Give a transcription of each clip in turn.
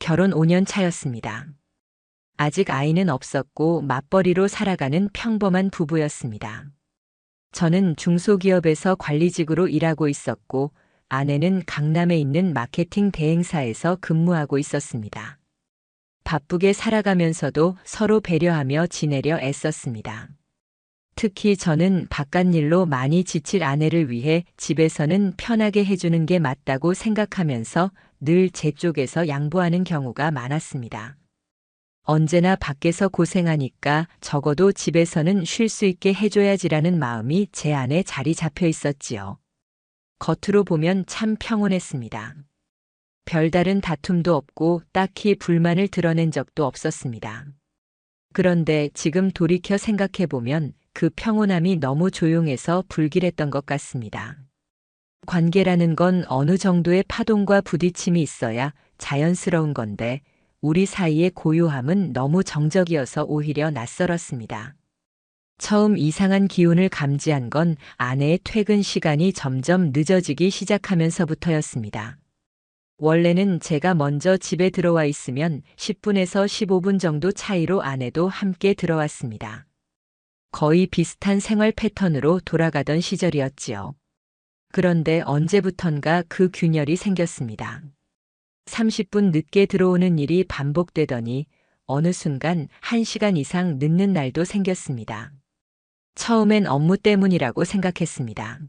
결혼 5년 차였습니다. 아직 아이는 없었고 맞벌이로 살아가는 평범한 부부였습니다. 저는 중소기업에서 관리직으로 일하고 있었고 아내는 강남에 있는 마케팅 대행사에서 근무하고 있었습니다. 바쁘게 살아가면서도 서로 배려하며 지내려 애썼습니다. 특히 저는 바깥일로 많이 지칠 아내를 위해 집에서는 편하게 해주는 게 맞다고 생각하면서 늘 제 쪽에서 양보하는 경우가 많았습니다. 언제나 밖에서 고생하니까 적어도 집에서는 쉴 수 있게 해줘야지라는 마음이 제 안에 자리 잡혀 있었지요. 겉으로 보면 참 평온했습니다. 별다른 다툼도 없고 딱히 불만을 드러낸 적도 없었습니다. 그런데 지금 돌이켜 생각해보면 그 평온함이 너무 조용해서 불길했던 것 같습니다. 관계라는 건 어느 정도의 파동과 부딪힘이 있어야 자연스러운 건데 우리 사이의 고요함은 너무 정적이어서 오히려 낯설었습니다. 처음 이상한 기운을 감지한 건 아내의 퇴근 시간이 점점 늦어지기 시작하면서부터였습니다. 원래는 제가 먼저 집에 들어와 있으면 10분에서 15분 정도 차이로 아내도 함께 들어왔습니다. 거의 비슷한 생활 패턴으로 돌아가던 시절이었지요. 그런데 언제부턴가 그 균열이 생겼습니다. 30분 늦게 들어오는 일이 반복되더니 어느 순간 1시간 이상 늦는 날도 생겼습니다. 처음엔 업무 때문이라고 생각했습니다.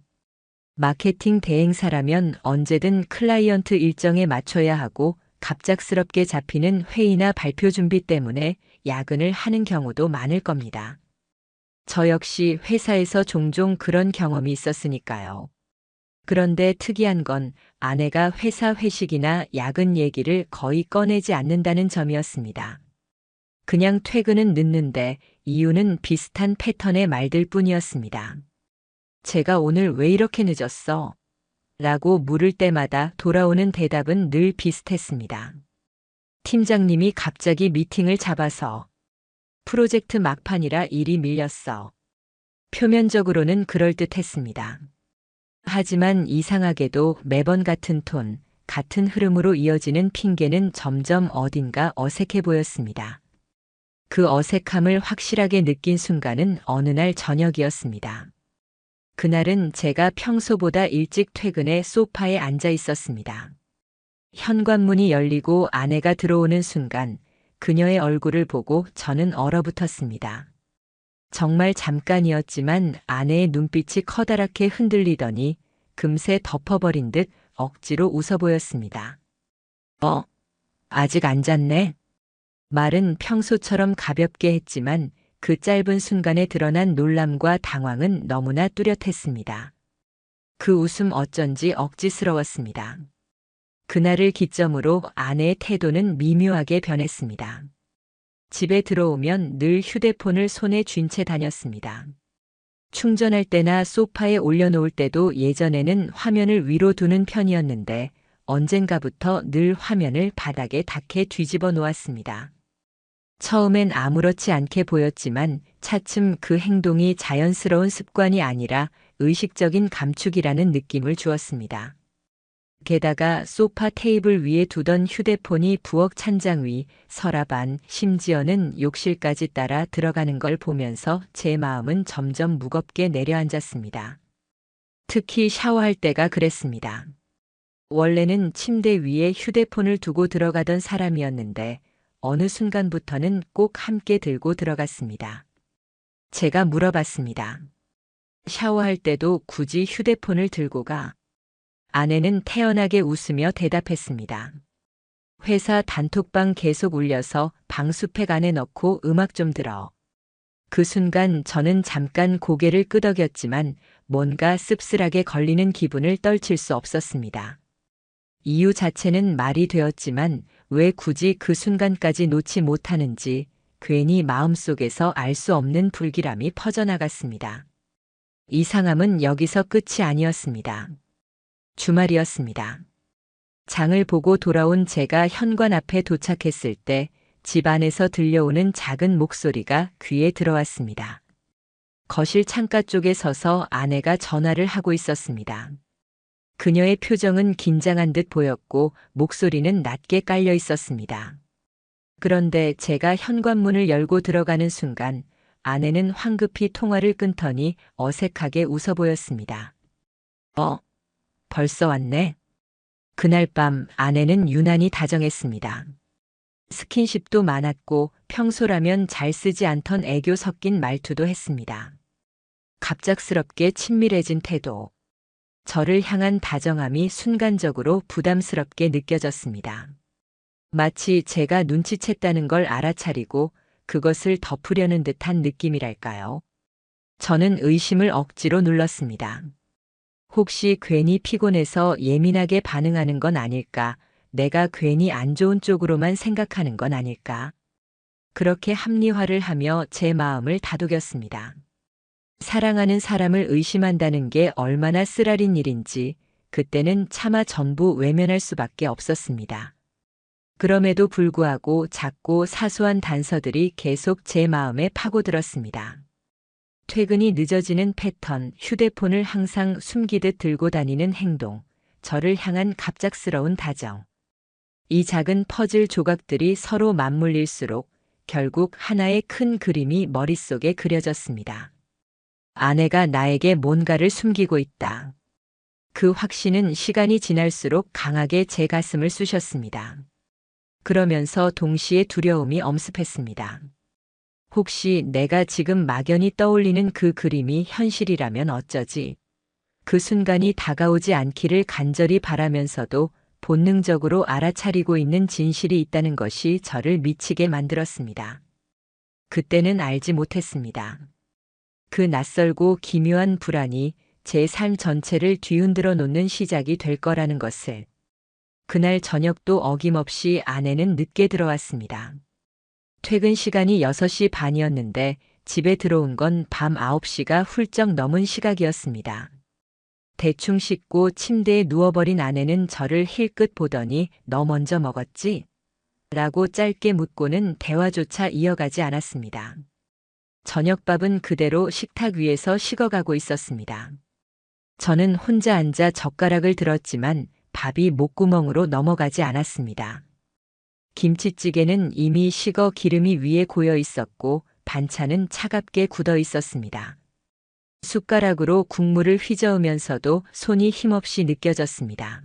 마케팅 대행사라면 언제든 클라이언트 일정에 맞춰야 하고 갑작스럽게 잡히는 회의나 발표 준비 때문에 야근을 하는 경우도 많을 겁니다. 저 역시 회사에서 종종 그런 경험이 있었으니까요. 그런데 특이한 건 아내가 회사 회식이나 야근 얘기를 거의 꺼내지 않는다는 점이었습니다. 그냥 퇴근은 늦는데 이유는 비슷한 패턴의 말들 뿐이었습니다. 제가 오늘 왜 이렇게 늦었어? 라고 물을 때마다 돌아오는 대답은 늘 비슷했습니다. 팀장님이 갑자기 미팅을 잡아서. 프로젝트 막판이라 일이 밀렸어. 표면적으로는 그럴듯했습니다. 하지만 이상하게도 매번 같은 톤, 같은 흐름으로 이어지는 핑계는 점점 어딘가 어색해 보였습니다. 그 어색함을 확실하게 느낀 순간은 어느 날 저녁이었습니다. 그날은 제가 평소보다 일찍 퇴근해 소파에 앉아 있었습니다. 현관문이 열리고 아내가 들어오는 순간 그녀의 얼굴을 보고 저는 얼어붙었습니다. 정말 잠깐이었지만 아내의 눈빛이 커다랗게 흔들리더니 금세 덮어버린 듯 억지로 웃어 보였습니다. 아직 안 잤네? 말은 평소처럼 가볍게 했지만 그 짧은 순간에 드러난 놀람과 당황은 너무나 뚜렷했습니다. 그 웃음 어쩐지 억지스러웠습니다. 그날을 기점으로 아내의 태도는 미묘하게 변했습니다. 집에 들어오면 늘 휴대폰을 손에 쥔 채 다녔습니다. 충전할 때나 소파에 올려놓을 때도 예전에는 화면을 위로 두는 편이었는데 언젠가부터 늘 화면을 바닥에 닿게 뒤집어 놓았습니다. 처음엔 아무렇지 않게 보였지만 차츰 그 행동이 자연스러운 습관이 아니라 의식적인 감축이라는 느낌을 주었습니다. 게다가 소파 테이블 위에 두던 휴대폰이 부엌 찬장 위, 서랍 안, 심지어는 욕실까지 따라 들어가는 걸 보면서 제 마음은 점점 무겁게 내려앉았습니다. 특히 샤워할 때가 그랬습니다. 원래는 침대 위에 휴대폰을 두고 들어가던 사람이었는데 어느 순간부터는 꼭 함께 들고 들어갔습니다. 제가 물어봤습니다. 샤워할 때도 굳이 휴대폰을 들고 가? 아내는 태연하게 웃으며 대답했습니다. 회사 단톡방 계속 울려서 방수팩 안에 넣고 음악 좀 들어. 그 순간 저는 잠깐 고개를 끄덕였지만 뭔가 씁쓸하게 걸리는 기분을 떨칠 수 없었습니다. 이유 자체는 말이 되었지만 왜 굳이 그 순간까지 놓지 못하는지 괜히 마음속에서 알 수 없는 불길함이 퍼져나갔습니다. 이상함은 여기서 끝이 아니었습니다. 주말이었습니다. 장을 보고 돌아온 제가 현관 앞에 도착했을 때 집 안에서 들려오는 작은 목소리가 귀에 들어왔습니다. 거실 창가 쪽에 서서 아내가 전화를 하고 있었습니다. 그녀의 표정은 긴장한 듯 보였고 목소리는 낮게 깔려 있었습니다. 그런데 제가 현관문을 열고 들어가는 순간 아내는 황급히 통화를 끊더니 어색하게 웃어 보였습니다. 벌써 왔네. 그날 밤 아내는 유난히 다정했습니다. 스킨십도 많았고 평소라면 잘 쓰지 않던 애교 섞인 말투도 했습니다. 갑작스럽게 친밀해진 태도. 저를 향한 다정함이 순간적으로 부담스럽게 느껴졌습니다. 마치 제가 눈치챘다는 걸 알아차리고 그것을 덮으려는 듯한 느낌이랄까요. 저는 의심을 억지로 눌렀습니다. 혹시 괜히 피곤해서 예민하게 반응하는 건 아닐까? 내가 괜히 안 좋은 쪽으로만 생각하는 건 아닐까? 그렇게 합리화를 하며 제 마음을 다독였습니다. 사랑하는 사람을 의심한다는 게 얼마나 쓰라린 일인지 그때는 차마 전부 외면할 수밖에 없었습니다. 그럼에도 불구하고 작고 사소한 단서들이 계속 제 마음에 파고들었습니다. 퇴근이 늦어지는 패턴, 휴대폰을 항상 숨기듯 들고 다니는 행동, 저를 향한 갑작스러운 다정. 이 작은 퍼즐 조각들이 서로 맞물릴수록 결국 하나의 큰 그림이 머릿속에 그려졌습니다. 아내가 나에게 뭔가를 숨기고 있다. 그 확신은 시간이 지날수록 강하게 제 가슴을 쑤셨습니다. 그러면서 동시에 두려움이 엄습했습니다. 혹시 내가 지금 막연히 떠올리는 그 그림이 현실이라면 어쩌지? 그 순간이 다가오지 않기를 간절히 바라면서도 본능적으로 알아차리고 있는 진실이 있다는 것이 저를 미치게 만들었습니다. 그때는 알지 못했습니다. 그 낯설고 기묘한 불안이 제 삶 전체를 뒤흔들어 놓는 시작이 될 거라는 것을. 그날 저녁도 어김없이 아내는 늦게 들어왔습니다. 퇴근 시간이 6시 반이었는데 집에 들어온 건 밤 9시가 훌쩍 넘은 시각이었습니다. 대충 씻고 침대에 누워버린 아내는 저를 힐끗 보더니 "너 먼저 먹었지?" 라고 짧게 묻고는 대화조차 이어가지 않았습니다. 저녁밥은 그대로 식탁 위에서 식어가고 있었습니다. 저는 혼자 앉아 젓가락을 들었지만 밥이 목구멍으로 넘어가지 않았습니다. 김치찌개는 이미 식어 기름이 위에 고여 있었고 반찬은 차갑게 굳어 있었습니다. 숟가락으로 국물을 휘저으면서도 손이 힘없이 느껴졌습니다.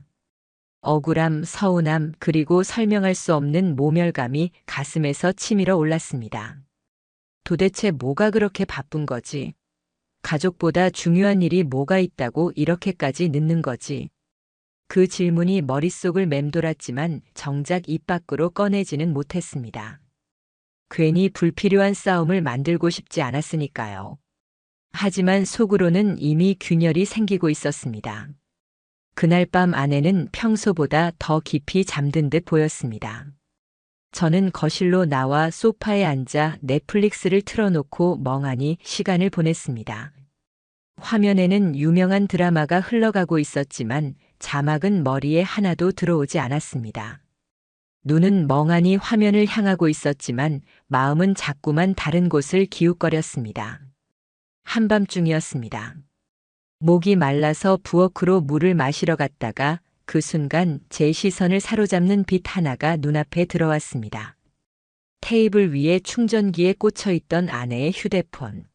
억울함, 서운함, 그리고 설명할 수 없는 모멸감이 가슴에서 치밀어 올랐습니다. 도대체 뭐가 그렇게 바쁜 거지? 가족보다 중요한 일이 뭐가 있다고 이렇게까지 늦는 거지? 그 질문이 머릿속을 맴돌았지만 정작 입 밖으로 꺼내지는 못했습니다. 괜히 불필요한 싸움을 만들고 싶지 않았으니까요. 하지만 속으로는 이미 균열이 생기고 있었습니다. 그날 밤 아내는 평소보다 더 깊이 잠든 듯 보였습니다. 저는 거실로 나와 소파에 앉아 넷플릭스를 틀어놓고 멍하니 시간을 보냈습니다. 화면에는 유명한 드라마가 흘러가고 있었지만 자막은 머리에 하나도 들어오지 않았습니다. 눈은 멍하니 화면을 향하고 있었지만 마음은 자꾸만 다른 곳을 기웃거렸습니다. 한밤중이었습니다. 목이 말라서 부엌으로 물을 마시러 갔다가 그 순간 제 시선을 사로잡는 빛 하나가 눈앞에 들어왔습니다. 테이블 위에 충전기에 꽂혀 있던 아내의 휴대폰.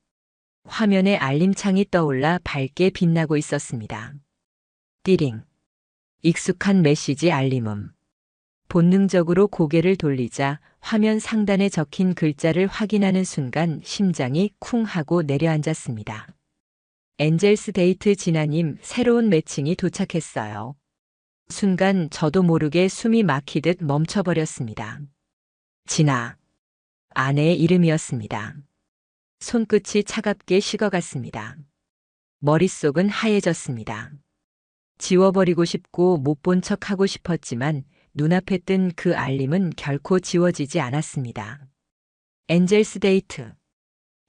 화면에 알림창이 떠올라 밝게 빛나고 있었습니다. 띠링. 익숙한 메시지 알림음. 본능적으로 고개를 돌리자 화면 상단에 적힌 글자를 확인하는 순간 심장이 쿵 하고 내려앉았습니다. 엔젤스 데이트 진아님, 새로운 매칭이 도착했어요. 순간 저도 모르게 숨이 막히듯 멈춰버렸습니다. 진아. 아내의 이름이었습니다. 손끝이 차갑게 식어갔습니다. 머릿속은 하얘졌습니다. 지워버리고 싶고 못 본 척하고 싶었지만 눈앞에 뜬 그 알림은 결코 지워지지 않았습니다. 엔젤스 데이트.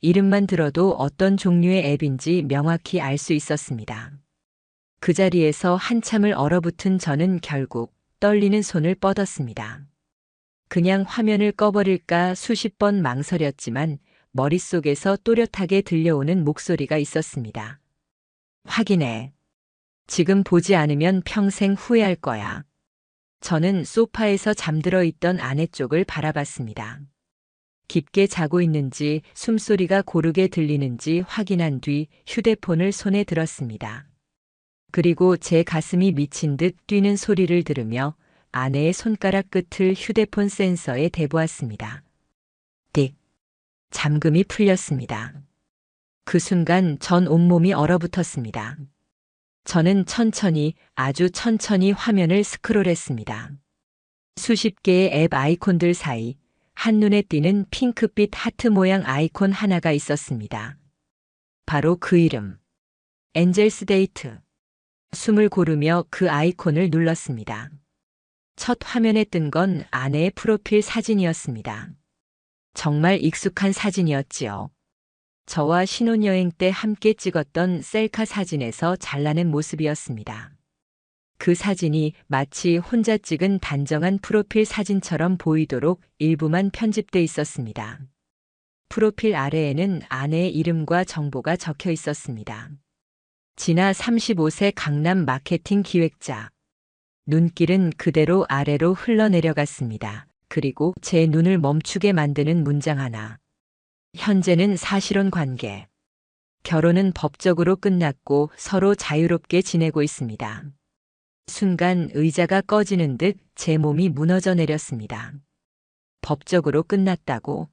이름만 들어도 어떤 종류의 앱인지 명확히 알 수 있었습니다. 그 자리에서 한참을 얼어붙은 저는 결국 떨리는 손을 뻗었습니다. 그냥 화면을 꺼버릴까 수십 번 망설였지만 머릿속에서 또렷하게 들려오는 목소리가 있었습니다. 확인해. 지금 보지 않으면 평생 후회할 거야. 저는 소파에서 잠들어 있던 아내 쪽을 바라봤습니다. 깊게 자고 있는지 숨소리가 고르게 들리는지 확인한 뒤 휴대폰을 손에 들었습니다. 그리고 제 가슴이 미친 듯 뛰는 소리를 들으며 아내의 손가락 끝을 휴대폰 센서에 대보았습니다. 띡. 잠금이 풀렸습니다. 그 순간 전 온몸이 얼어붙었습니다. 저는 천천히, 아주 천천히 화면을 스크롤했습니다. 수십 개의 앱 아이콘들 사이 한눈에 띄는 핑크빛 하트 모양 아이콘 하나가 있었습니다. 바로 그 이름. 엔젤스 데이트. 숨을 고르며 그 아이콘을 눌렀습니다. 첫 화면에 뜬 건 아내의 프로필 사진이었습니다. 정말 익숙한 사진이었지요. 저와 신혼여행 때 함께 찍었던 셀카 사진에서 잘나는 모습이었습니다. 그 사진이 마치 혼자 찍은 단정한 프로필 사진처럼 보이도록 일부만 편집돼 있었습니다. 프로필 아래에는 아내의 이름과 정보가 적혀 있었습니다. 진아 35세 강남 마케팅 기획자. 눈길은 그대로 아래로 흘러내려갔습니다. 그리고 제 눈을 멈추게 만드는 문장 하나. 현재는 사실혼 관계. 결혼은 법적으로 끝났고 서로 자유롭게 지내고 있습니다. 순간 의자가 꺼지는 듯 제 몸이 무너져 내렸습니다. 법적으로 끝났다고.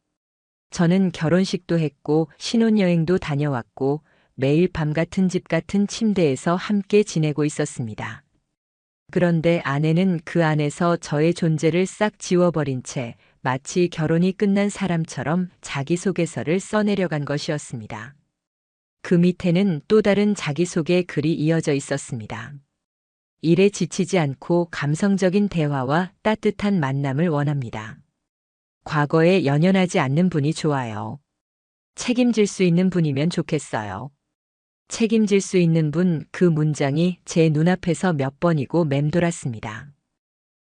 저는 결혼식도 했고 신혼여행도 다녀왔고 매일 밤 같은 집 같은 침대에서 함께 지내고 있었습니다. 그런데 아내는 그 안에서 저의 존재를 싹 지워버린 채 마치 결혼이 끝난 사람처럼 자기소개서를 써내려간 것이었습니다. 그 밑에는 또 다른 자기소개 글이 이어져 있었습니다. 일에 지치지 않고 감성적인 대화와 따뜻한 만남을 원합니다. 과거에 연연하지 않는 분이 좋아요. 책임질 수 있는 분이면 좋겠어요. 책임질 수 있는 분, 그 문장이 제 눈앞에서 몇 번이고 맴돌았습니다.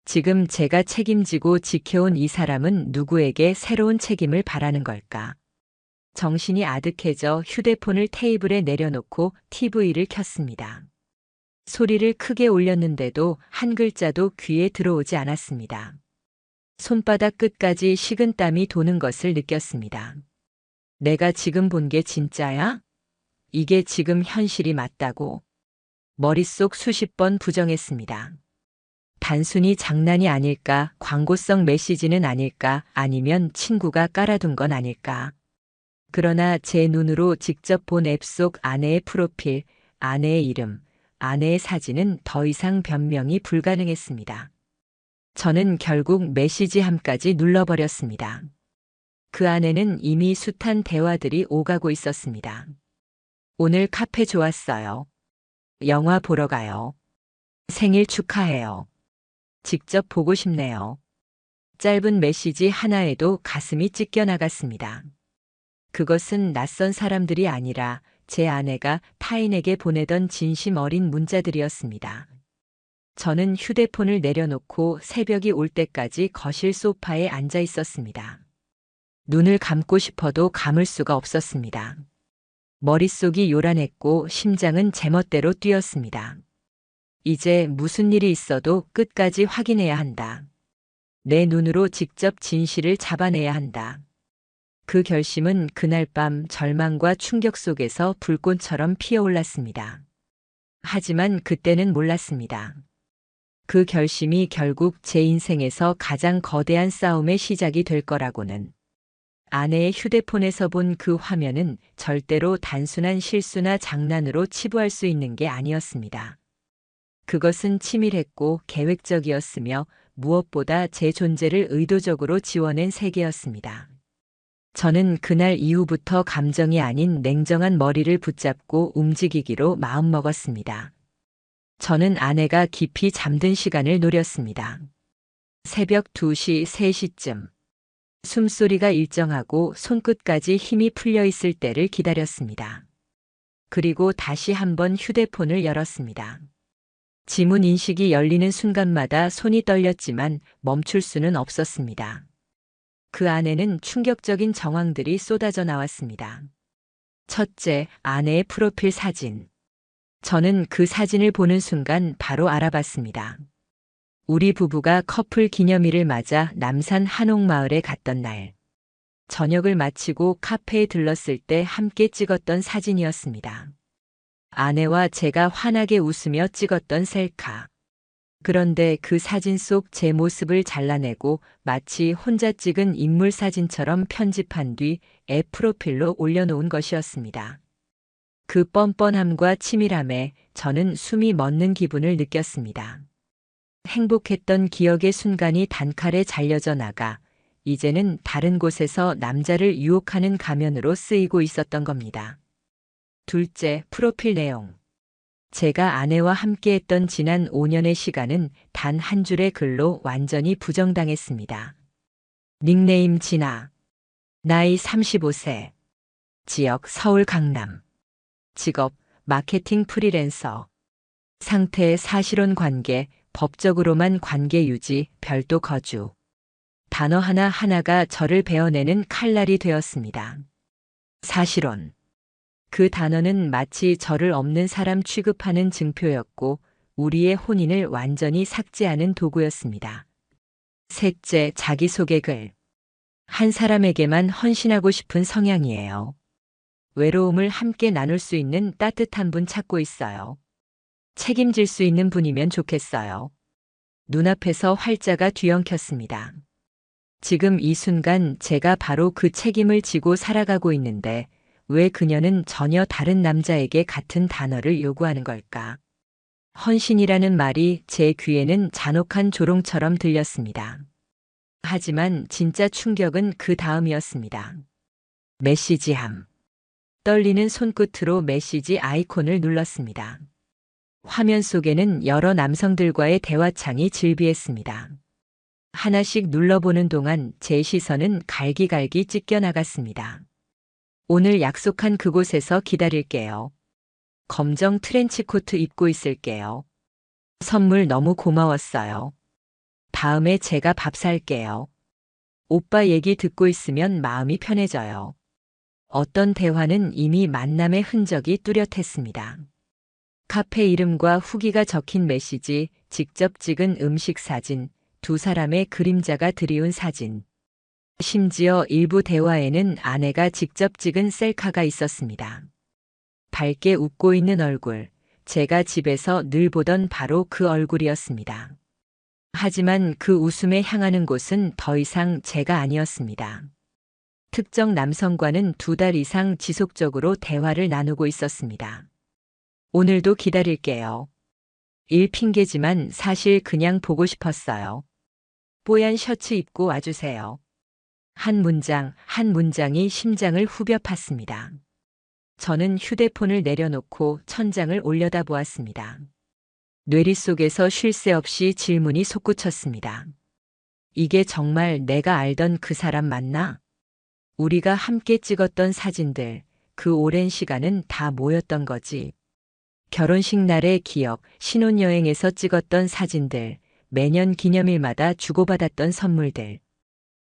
지금 제가 책임지고 지켜온 이 사람은 누구에게 새로운 책임을 바라는 걸까? 정신이 아득해져 휴대폰을 테이블에 내려놓고 TV를 켰습니다. 소리를 크게 올렸는데도 한 글자도 귀에 들어오지 않았습니다. 손바닥 끝까지 식은땀이 도는 것을 느꼈습니다. 내가 지금 본 게 진짜야? 이게 지금 현실이 맞다고? 머릿속 수십 번 부정했습니다. 단순히 장난이 아닐까, 광고성 메시지는 아닐까, 아니면 친구가 깔아둔 건 아닐까. 그러나 제 눈으로 직접 본 앱 속 아내의 프로필, 아내의 이름, 아내의 사진은 더 이상 변명이 불가능했습니다. 저는 결국 메시지함까지 눌러버렸습니다. 그 안에는 이미 숱한 대화들이 오가고 있었습니다. 오늘 카페 좋았어요. 영화 보러 가요. 생일 축하해요. 직접 보고 싶네요. 짧은 메시지 하나에도 가슴이 찢겨 나갔습니다. 그것은 낯선 사람들이 아니라 제 아내가 타인에게 보내던 진심 어린 문자들이었습니다. 저는 휴대폰을 내려놓고 새벽이 올 때까지 거실 소파에 앉아 있었습니다. 눈을 감고 싶어도 감을 수가 없었습니다. 머릿속이 요란했고 심장은 제멋대로 뛰었습니다. 이제 무슨 일이 있어도 끝까지 확인해야 한다. 내 눈으로 직접 진실을 잡아내야 한다. 그 결심은 그날 밤 절망과 충격 속에서 불꽃처럼 피어올랐습니다. 하지만 그때는 몰랐습니다. 그 결심이 결국 제 인생에서 가장 거대한 싸움의 시작이 될 거라고는. 아내의 휴대폰에서 본 그 화면은 절대로 단순한 실수나 장난으로 치부할 수 있는 게 아니었습니다. 그것은 치밀했고 계획적이었으며 무엇보다 제 존재를 의도적으로 지워낸 세계였습니다. 저는 그날 이후부터 감정이 아닌 냉정한 머리를 붙잡고 움직이기로 마음먹었습니다. 저는 아내가 깊이 잠든 시간을 노렸습니다. 새벽 2시, 3시쯤. 숨소리가 일정하고 손끝까지 힘이 풀려 있을 때를 기다렸습니다. 그리고 다시 한번 휴대폰을 열었습니다. 지문 인식이 열리는 순간마다 손이 떨렸지만 멈출 수는 없었습니다. 그 안에는 충격적인 정황들이 쏟아져 나왔습니다. 첫째, 아내의 프로필 사진. 저는 그 사진을 보는 순간 바로 알아봤습니다. 우리 부부가 커플 기념일을 맞아 남산 한옥마을에 갔던 날, 저녁을 마치고 카페에 들렀을 때 함께 찍었던 사진이었습니다. 아내와 제가 환하게 웃으며 찍었던 셀카. 그런데 그 사진 속 제 모습을 잘라내고 마치 혼자 찍은 인물 사진처럼 편집한 뒤 앱 프로필로 올려놓은 것이었습니다. 그 뻔뻔함과 치밀함에 저는 숨이 멎는 기분을 느꼈습니다. 행복했던 기억의 순간이 단칼에 잘려져 나가 이제는 다른 곳에서 남자를 유혹하는 가면으로 쓰이고 있었던 겁니다. 둘째, 프로필 내용. 제가 아내와 함께했던 지난 5년의 시간은 단 한 줄의 글로 완전히 부정당했습니다. 닉네임 진아. 나이 35세. 지역 서울 강남. 직업 마케팅 프리랜서. 상태 사실혼 관계, 법적으로만 관계 유지, 별도 거주. 단어 하나하나가 저를 베어내는 칼날이 되었습니다. 사실혼. 그 단어는 마치 저를 없는 사람 취급하는 증표였고 우리의 혼인을 완전히 삭제하는 도구였습니다. 셋째, 자기소개 글. 한 사람에게만 헌신하고 싶은 성향이에요. 외로움을 함께 나눌 수 있는 따뜻한 분 찾고 있어요. 책임질 수 있는 분이면 좋겠어요. 눈앞에서 활자가 뒤엉켰습니다. 지금 이 순간 제가 바로 그 책임을 지고 살아가고 있는데 왜 그녀는 전혀 다른 남자에게 같은 단어를 요구하는 걸까? 헌신이라는 말이 제 귀에는 잔혹한 조롱처럼 들렸습니다. 하지만 진짜 충격은 그 다음이었습니다. 메시지함. 떨리는 손끝으로 메시지 아이콘을 눌렀습니다. 화면 속에는 여러 남성들과의 대화창이 즐비했습니다. 하나씩 눌러보는 동안 제 시선은 갈기갈기 찢겨나갔습니다. 오늘 약속한 그곳에서 기다릴게요. 검정 트렌치코트 입고 있을게요. 선물 너무 고마웠어요. 다음에 제가 밥 살게요. 오빠 얘기 듣고 있으면 마음이 편해져요. 어떤 대화는 이미 만남의 흔적이 뚜렷했습니다. 카페 이름과 후기가 적힌 메시지, 직접 찍은 음식 사진, 두 사람의 그림자가 드리운 사진. 심지어 일부 대화에는 아내가 직접 찍은 셀카가 있었습니다. 밝게 웃고 있는 얼굴, 제가 집에서 늘 보던 바로 그 얼굴이었습니다. 하지만 그 웃음에 향하는 곳은 더 이상 제가 아니었습니다. 특정 남성과는 2달 이상 지속적으로 대화를 나누고 있었습니다. 오늘도 기다릴게요. 일 핑계지만 사실 그냥 보고 싶었어요. 뽀얀 셔츠 입고 와주세요. 한 문장, 한 문장이 심장을 후벼 팠습니다. 저는 휴대폰을 내려놓고 천장을 올려다보았습니다. 뇌리 속에서 쉴 새 없이 질문이 솟구쳤습니다. 이게 정말 내가 알던 그 사람 맞나? 우리가 함께 찍었던 사진들, 그 오랜 시간은 다 뭐였던 거지? 결혼식 날의 기억, 신혼여행에서 찍었던 사진들, 매년 기념일마다 주고받았던 선물들.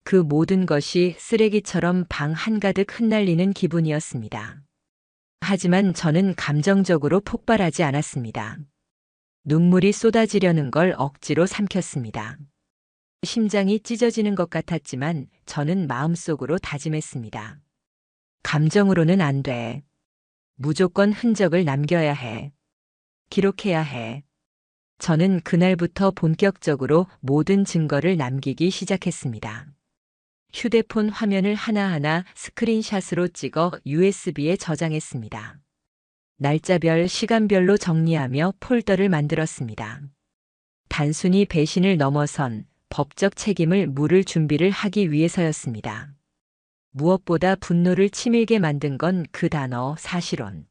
그 모든 것이 쓰레기처럼 방 한가득 흩날리는 기분이었습니다. 하지만 저는 감정적으로 폭발하지 않았습니다. 눈물이 쏟아지려는 걸 억지로 삼켰습니다. 심장이 찢어지는 것 같았지만 저는 마음속으로 다짐했습니다. 감정으로는 안 돼. 무조건 흔적을 남겨야 해. 기록해야 해. 저는 그날부터 본격적으로 모든 증거를 남기기 시작했습니다. 휴대폰 화면을 하나하나 스크린샷으로 찍어 USB에 저장했습니다. 날짜별, 시간별로 정리하며 폴더를 만들었습니다. 단순히 배신을 넘어선 법적 책임을 물을 준비를 하기 위해서였습니다. 무엇보다 분노를 치밀게 만든 건 그 단어 사실혼.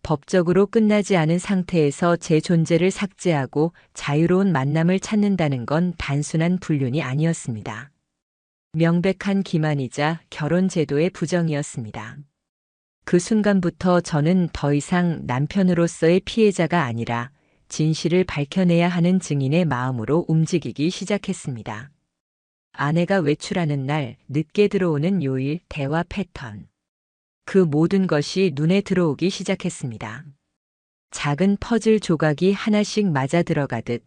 법적으로 끝나지 않은 상태에서 제 존재를 삭제하고 자유로운 만남을 찾는다는 건 단순한 불륜이 아니었습니다. 명백한 기만이자 결혼 제도의 부정이었습니다. 그 순간부터 저는 더 이상 남편으로서의 피해자가 아니라 진실을 밝혀내야 하는 증인의 마음으로 움직이기 시작했습니다. 아내가 외출하는 날, 늦게 들어오는 요일, 대화 패턴. 그 모든 것이 눈에 들어오기 시작했습니다. 작은 퍼즐 조각이 하나씩 맞아 들어가듯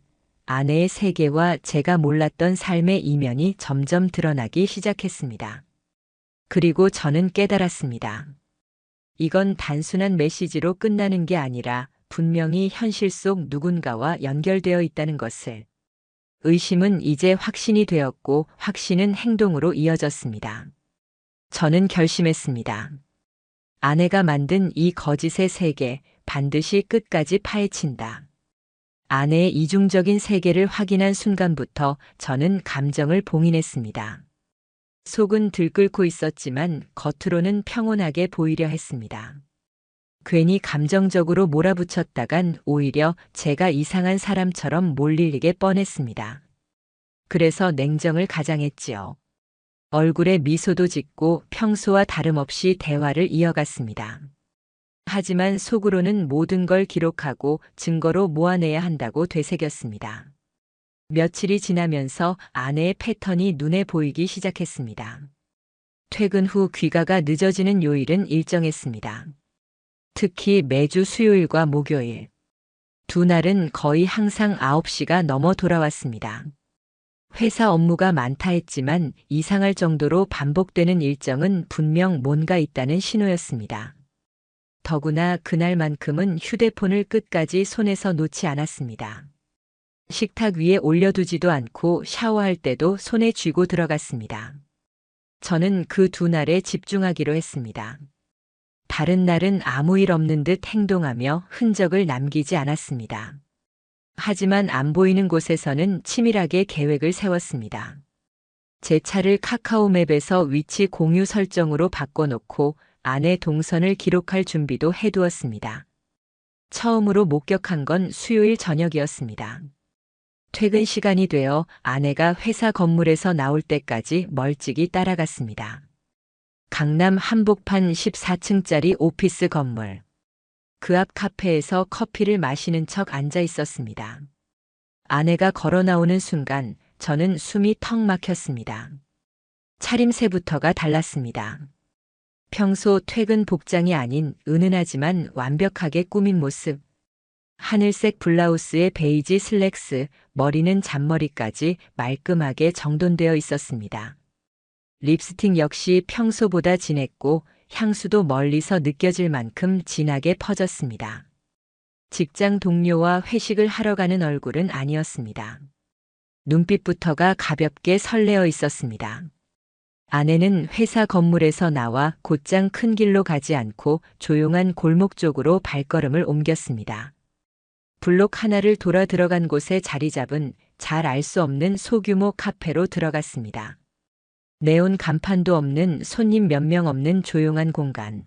아내의 세계와 제가 몰랐던 삶의 이면이 점점 드러나기 시작했습니다. 그리고 저는 깨달았습니다. 이건 단순한 메시지로 끝나는 게 아니라 분명히 현실 속 누군가와 연결되어 있다는 것을. 의심은 이제 확신이 되었고 확신은 행동으로 이어졌습니다. 저는 결심했습니다. 아내가 만든 이 거짓의 세계 반드시 끝까지 파헤친다. 아내의 이중적인 세계를 확인한 순간부터 저는 감정을 봉인했습니다. 속은 들끓고 있었지만 겉으로는 평온하게 보이려 했습니다. 괜히 감정적으로 몰아붙였다간 오히려 제가 이상한 사람처럼 몰리게 뻔했습니다. 그래서 냉정을 가장했지요. 얼굴에 미소도 짓고 평소와 다름없이 대화를 이어갔습니다. 하지만 속으로는 모든 걸 기록하고 증거로 모아내야 한다고 되새겼습니다. 며칠이 지나면서 아내의 패턴이 눈에 보이기 시작했습니다. 퇴근 후 귀가가 늦어지는 요일은 일정했습니다. 특히 매주 수요일과 목요일. 두 날은 거의 항상 9시가 넘어 돌아왔습니다. 회사 업무가 많다 했지만 이상할 정도로 반복되는 일정은 분명 뭔가 있다는 신호였습니다. 더구나 그날만큼은 휴대폰을 끝까지 손에서 놓지 않았습니다. 식탁 위에 올려두지도 않고 샤워할 때도 손에 쥐고 들어갔습니다. 저는 그 두 날에 집중하기로 했습니다. 다른 날은 아무 일 없는 듯 행동하며 흔적을 남기지 않았습니다. 하지만 안 보이는 곳에서는 치밀하게 계획을 세웠습니다. 제 차를 카카오맵에서 위치 공유 설정으로 바꿔놓고 아내 동선을 기록할 준비도 해두었습니다. 처음으로 목격한 건 수요일 저녁이었습니다. 퇴근 시간이 되어 아내가 회사 건물에서 나올 때까지 멀찍이 따라갔습니다. 강남 한복판 14층짜리 오피스 건물. 그 앞 카페에서 커피를 마시는 척 앉아 있었습니다. 아내가 걸어 나오는 순간 저는 숨이 턱 막혔습니다. 차림새부터가 달랐습니다. 평소 퇴근 복장이 아닌 은은하지만 완벽하게 꾸민 모습. 하늘색 블라우스에 베이지 슬랙스, 머리는 잔머리까지 말끔하게 정돈되어 있었습니다. 립스틱 역시 평소보다 진했고 향수도 멀리서 느껴질 만큼 진하게 퍼졌습니다. 직장 동료와 회식을 하러 가는 얼굴은 아니었습니다. 눈빛부터가 가볍게 설레어 있었습니다. 아내는 회사 건물에서 나와 곧장 큰 길로 가지 않고 조용한 골목 쪽으로 발걸음을 옮겼습니다. 블록 하나를 돌아 들어간 곳에 자리 잡은 잘 알 수 없는 소규모 카페로 들어갔습니다. 네온 간판도 없는 손님 몇 명 없는 조용한 공간.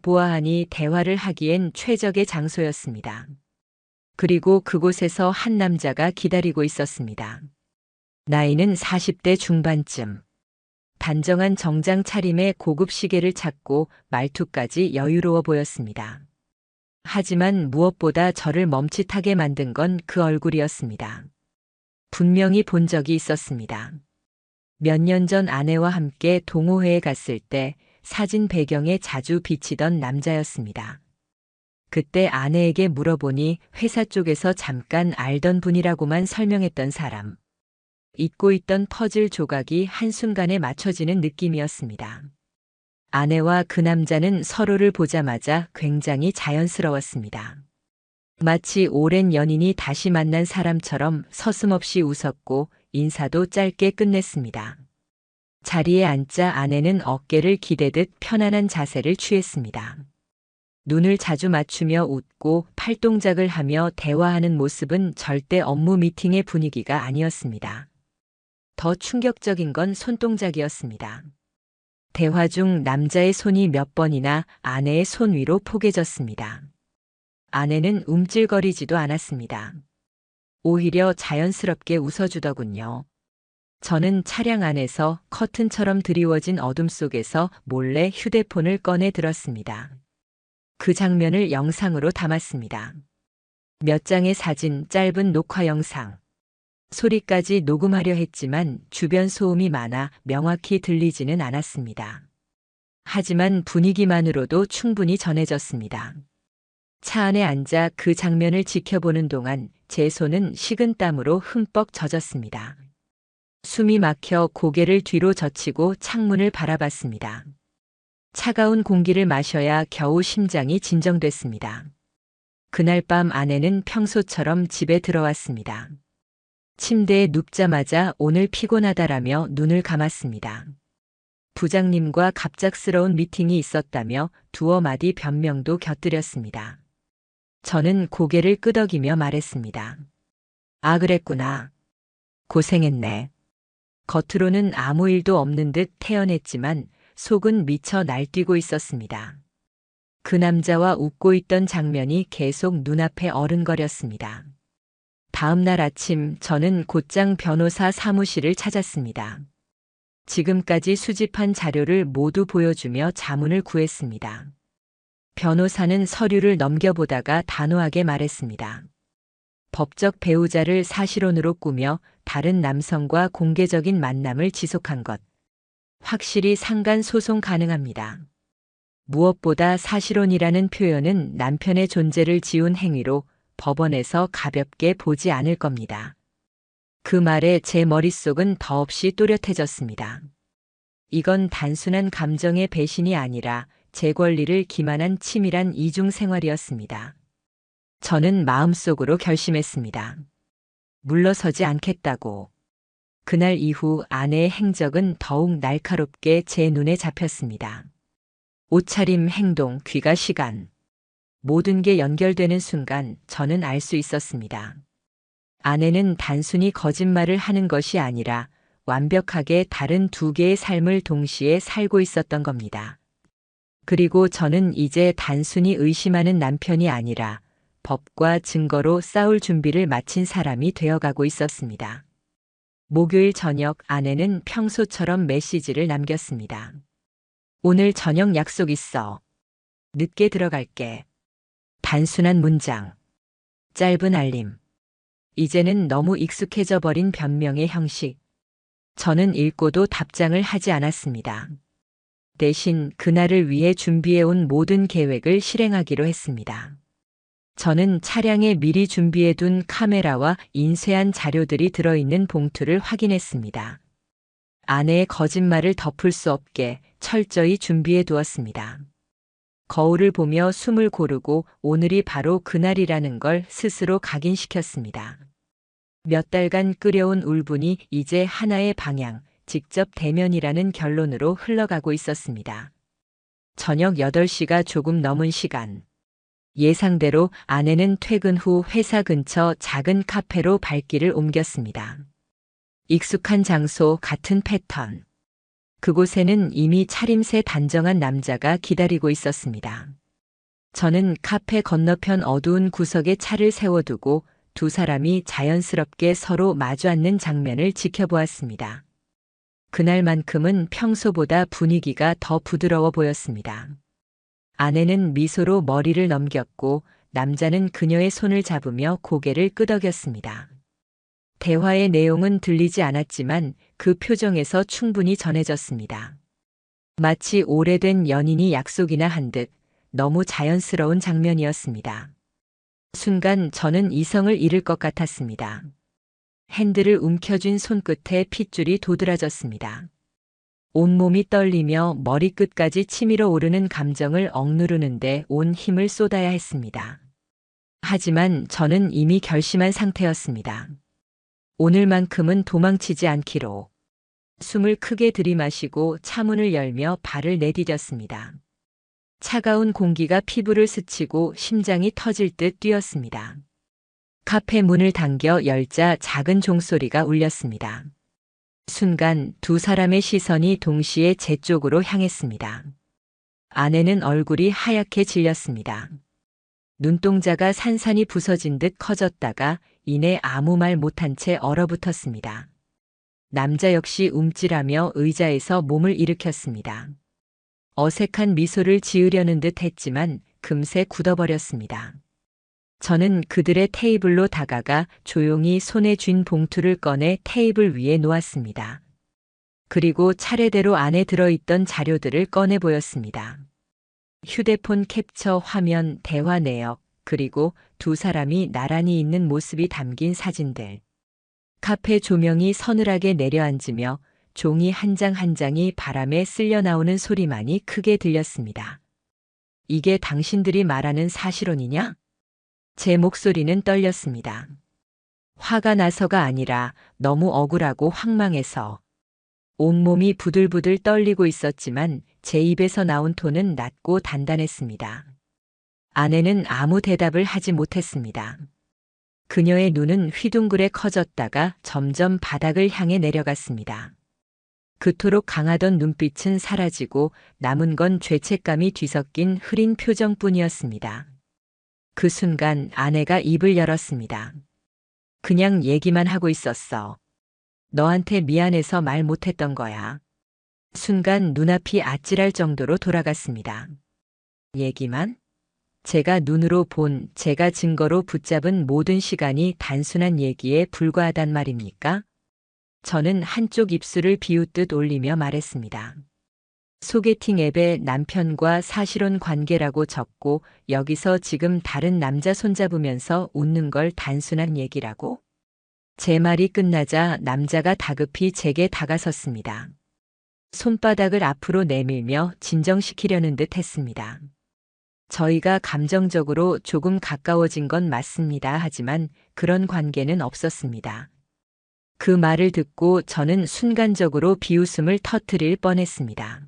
보아하니 대화를 하기엔 최적의 장소였습니다. 그리고 그곳에서 한 남자가 기다리고 있었습니다. 나이는 40대 중반쯤. 단정한 정장 차림에 고급 시계를 찾고 말투까지 여유로워 보였습니다. 하지만 무엇보다 저를 멈칫하게 만든 건 그 얼굴이었습니다. 분명히 본 적이 있었습니다. 몇 년 전 아내와 함께 동호회에 갔을 때 사진 배경에 자주 비치던 남자였습니다. 그때 아내에게 물어보니 회사 쪽에서 잠깐 알던 분이라고만 설명했던 사람. 잊고 있던 퍼즐 조각이 한순간에 맞춰지는 느낌이었습니다. 아내와 그 남자는 서로를 보자마자 굉장히 자연스러웠습니다. 마치 오랜 연인이 다시 만난 사람처럼 서슴없이 웃었고 인사도 짧게 끝냈습니다. 자리에 앉자 아내는 어깨를 기대듯 편안한 자세를 취했습니다. 눈을 자주 맞추며 웃고 팔동작을 하며 대화하는 모습은 절대 업무 미팅의 분위기가 아니었습니다. 더 충격적인 건 손동작이었습니다. 대화 중 남자의 손이 몇 번이나 아내의 손 위로 포개졌습니다. 아내는 움찔거리지도 않았습니다. 오히려 자연스럽게 웃어주더군요. 저는 차량 안에서 커튼처럼 드리워진 어둠 속에서 몰래 휴대폰을 꺼내 들었습니다. 그 장면을 영상으로 담았습니다. 몇 장의 사진, 짧은 녹화 영상. 소리까지 녹음하려 했지만 주변 소음이 많아 명확히 들리지는 않았습니다. 하지만 분위기만으로도 충분히 전해졌습니다. 차 안에 앉아 그 장면을 지켜보는 동안 제 손은 식은 땀으로 흠뻑 젖었습니다. 숨이 막혀 고개를 뒤로 젖히고 창문을 바라봤습니다. 차가운 공기를 마셔야 겨우 심장이 진정됐습니다. 그날 밤 아내는 평소처럼 집에 들어왔습니다. 침대에 눕자마자 오늘 피곤하다라며 눈을 감았습니다. 부장님과 갑작스러운 미팅이 있었다며 두어 마디 변명도 곁들였습니다. 저는 고개를 끄덕이며 말했습니다. 아, 그랬구나. 고생했네. 겉으로는 아무 일도 없는 듯 태연했지만 속은 미쳐 날뛰고 있었습니다. 그 남자와 웃고 있던 장면이 계속 눈앞에 어른거렸습니다. 다음 날 아침 저는 곧장 변호사 사무실을 찾았습니다. 지금까지 수집한 자료를 모두 보여주며 자문을 구했습니다. 변호사는 서류를 넘겨보다가 단호하게 말했습니다. 법적 배우자를 사실혼으로 꾸며 다른 남성과 공개적인 만남을 지속한 것. 확실히 상간 소송 가능합니다. 무엇보다 사실혼이라는 표현은 남편의 존재를 지운 행위로 법원에서 가볍게 보지 않을 겁니다. 그 말에 제 머릿속은 더없이 또렷해졌습니다. 이건 단순한 감정의 배신이 아니라 제 권리를 기만한 치밀한 이중생활이었습니다. 저는 마음속으로 결심했습니다. 물러서지 않겠다고. 그날 이후 아내의 행적은 더욱 날카롭게 제 눈에 잡혔습니다. 옷차림, 행동, 귀가, 시간. 모든 게 연결되는 순간 저는 알 수 있었습니다. 아내는 단순히 거짓말을 하는 것이 아니라 완벽하게 다른 두 개의 삶을 동시에 살고 있었던 겁니다. 그리고 저는 이제 단순히 의심하는 남편이 아니라 법과 증거로 싸울 준비를 마친 사람이 되어가고 있었습니다. 목요일 저녁 아내는 평소처럼 메시지를 남겼습니다. 오늘 저녁 약속 있어. 늦게 들어갈게. 단순한 문장. 짧은 알림. 이제는 너무 익숙해져 버린 변명의 형식. 저는 읽고도 답장을 하지 않았습니다. 대신 그날을 위해 준비해온 모든 계획을 실행하기로 했습니다. 저는 차량에 미리 준비해둔 카메라와 인쇄한 자료들이 들어있는 봉투를 확인했습니다. 아내의 거짓말을 덮을 수 없게 철저히 준비해 두었습니다. 거울을 보며 숨을 고르고 오늘이 바로 그날이라는 걸 스스로 각인시켰습니다. 몇 달간 끓여온 울분이 이제 하나의 방향, 직접 대면이라는 결론으로 흘러가고 있었습니다. 저녁 8시가 조금 넘은 시간. 예상대로 아내는 퇴근 후 회사 근처 작은 카페로 발길을 옮겼습니다. 익숙한 장소, 같은 패턴. 그곳에는 이미 차림새 단정한 남자가 기다리고 있었습니다. 저는 카페 건너편 어두운 구석에 차를 세워두고 두 사람이 자연스럽게 서로 마주 앉는 장면을 지켜보았습니다. 그날만큼은 평소보다 분위기가 더 부드러워 보였습니다. 아내는 미소로 머리를 넘겼고 남자는 그녀의 손을 잡으며 고개를 끄덕였습니다. 대화의 내용은 들리지 않았지만 그 표정에서 충분히 전해졌습니다. 마치 오래된 연인이 약속이나 한 듯 너무 자연스러운 장면이었습니다. 순간 저는 이성을 잃을 것 같았습니다. 핸들을 움켜쥔 손끝에 핏줄이 도드라졌습니다. 온몸이 떨리며 머리끝까지 치밀어 오르는 감정을 억누르는데 온 힘을 쏟아야 했습니다. 하지만 저는 이미 결심한 상태였습니다. 오늘만큼은 도망치지 않기로. 숨을 크게 들이마시고 차문을 열며 발을 내디뎠습니다. 차가운 공기가 피부를 스치고 심장이 터질 듯 뛰었습니다. 카페 문을 당겨 열자 작은 종소리가 울렸습니다. 순간 두 사람의 시선이 동시에 제 쪽으로 향했습니다. 아내는 얼굴이 하얗게 질렸습니다. 눈동자가 산산이 부서진 듯 커졌다가 이내 아무 말 못한 채 얼어붙었습니다. 남자 역시 움찔하며 의자에서 몸을 일으켰습니다. 어색한 미소를 지으려는 듯 했지만 금세 굳어버렸습니다. 저는 그들의 테이블로 다가가 조용히 손에 쥔 봉투를 꺼내 테이블 위에 놓았습니다. 그리고 차례대로 안에 들어있던 자료들을 꺼내 보였습니다. 휴대폰 캡처 화면, 대화 내역, 그리고 두 사람이 나란히 있는 모습이 담긴 사진들. 카페 조명이 서늘하게 내려앉으며 종이 한 장 한 장이 바람에 쓸려 나오는 소리만이 크게 들렸습니다. 이게 당신들이 말하는 사실혼이냐? 제 목소리는 떨렸습니다. 화가 나서가 아니라 너무 억울하고 황망해서. 온몸이 부들부들 떨리고 있었지만 제 입에서 나온 톤은 낮고 단단했습니다. 아내는 아무 대답을 하지 못했습니다. 그녀의 눈은 휘둥그레 커졌다가 점점 바닥을 향해 내려갔습니다. 그토록 강하던 눈빛은 사라지고 남은 건 죄책감이 뒤섞인 흐린 표정뿐이었습니다. 그 순간 아내가 입을 열었습니다. 그냥 얘기만 하고 있었어. 너한테 미안해서 말 못했던 거야. 순간 눈앞이 아찔할 정도로 돌아갔습니다. 얘기만? 제가 눈으로 본, 제가 증거로 붙잡은 모든 시간이 단순한 얘기에 불과하단 말입니까? 저는 한쪽 입술을 비웃듯 올리며 말했습니다. 소개팅 앱에 남편과 사실혼 관계라고 적고 여기서 지금 다른 남자 손잡으면서 웃는 걸 단순한 얘기라고? 제 말이 끝나자 남자가 다급히 제게 다가섰습니다. 손바닥을 앞으로 내밀며 진정시키려는 듯 했습니다. 저희가 감정적으로 조금 가까워진 건 맞습니다. 하지만 그런 관계는 없었습니다. 그 말을 듣고 저는 순간적으로 비웃음을 터뜨릴 뻔했습니다.